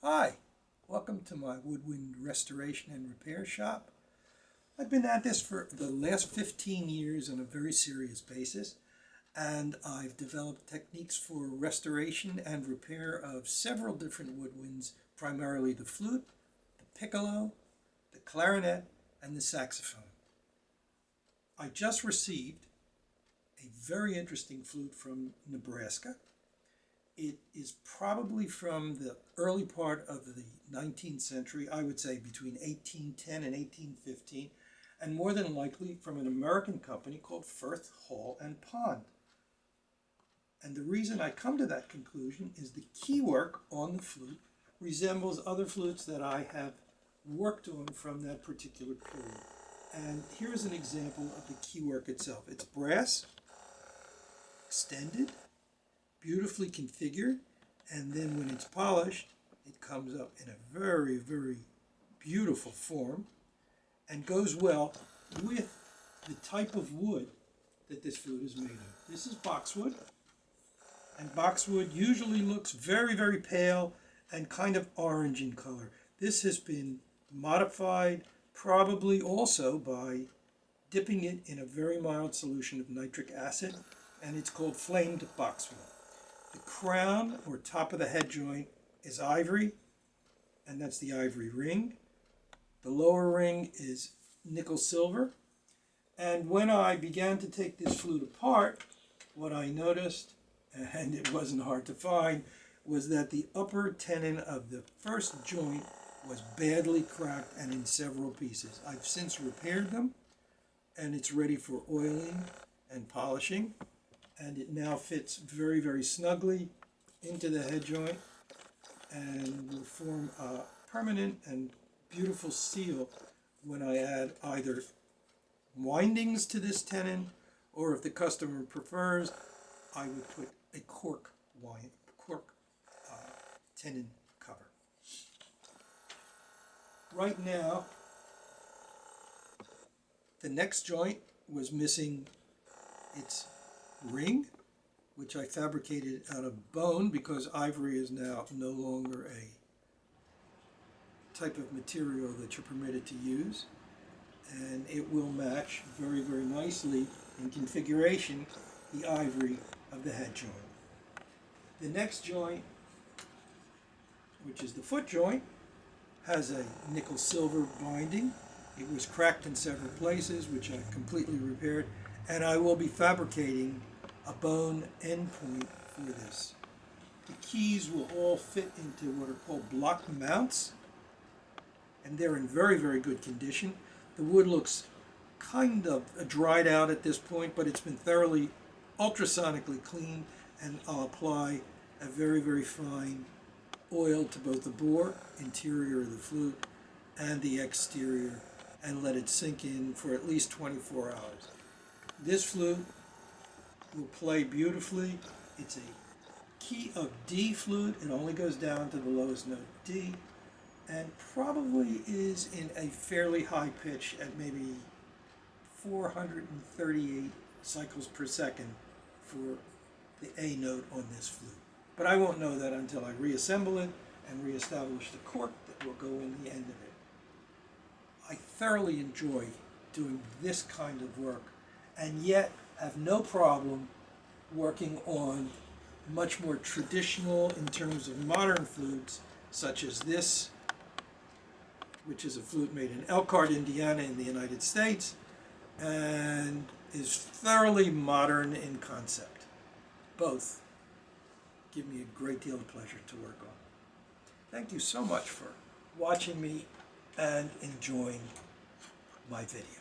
Hi, welcome to my Woodwind restoration and repair shop. I've been at this for the last 15 years on a very serious basis, and I've developed techniques for restoration and repair of several different woodwinds, primarily the flute, the piccolo, the clarinet, and the saxophone. I just received a very interesting flute from Nebraska. It is probably from the early part of the 19th century, I would say between 1810 and 1815, and more than likely from an American company called Firth, Hall and Pond. And the reason I come to that conclusion is the keywork on the flute resembles other flutes that I have worked on from that particular period. And here's an example of the keywork itself. It's brass, extended, beautifully configured, and then when it's polished, it comes up in a very, very beautiful form and goes well with the type of wood that this flute is made of. This is boxwood, and boxwood usually looks very, very pale and kind of orange in color. This has been modified probably also by dipping it in a very mild solution of nitric acid, and it's called flamed boxwood. The crown or top of the head joint is ivory, and that's the ivory ring. The lower ring is nickel silver. And when I began to take this flute apart, what I noticed, and it wasn't hard to find, was that the upper tenon of the first joint was badly cracked and in several pieces. I've since repaired them, and it's ready for oiling and polishing. And it now fits very, very snugly into the head joint and will form a permanent and beautiful seal when I add either windings to this tenon, or if the customer prefers, I would put a cork tenon cover. Right now, the next joint was missing its ring, which I fabricated out of bone because ivory is now no longer a type of material that you're permitted to use, and it will match very, very nicely in configuration the ivory of the head joint. The next joint, which is the foot joint, has a nickel silver binding. It was cracked in several places, which I completely repaired, and I will be fabricating a bone endpoint for this. The keys will all fit into what are called block mounts, and they're in very, very good condition. The wood looks kind of dried out at this point, but it's been thoroughly ultrasonically cleaned, and I'll apply a very, very fine oil to both the bore, interior of the flute, and the exterior, and let it sink in for at least 24 hours. This flute will play beautifully. It's a key of D flute. It only goes down to the lowest note, D, and probably is in a fairly high pitch at maybe 438 cycles per second for the A note on this flute. But I won't know that until I reassemble it and reestablish the cork that will go in the end of it. I thoroughly enjoy doing this kind of work, and yet have no problem working on much more traditional in terms of modern flutes, such as this, which is a flute made in Elkhart, Indiana in the United States, and is thoroughly modern in concept. Both give me a great deal of pleasure to work on. Thank you so much for watching me and enjoying my video.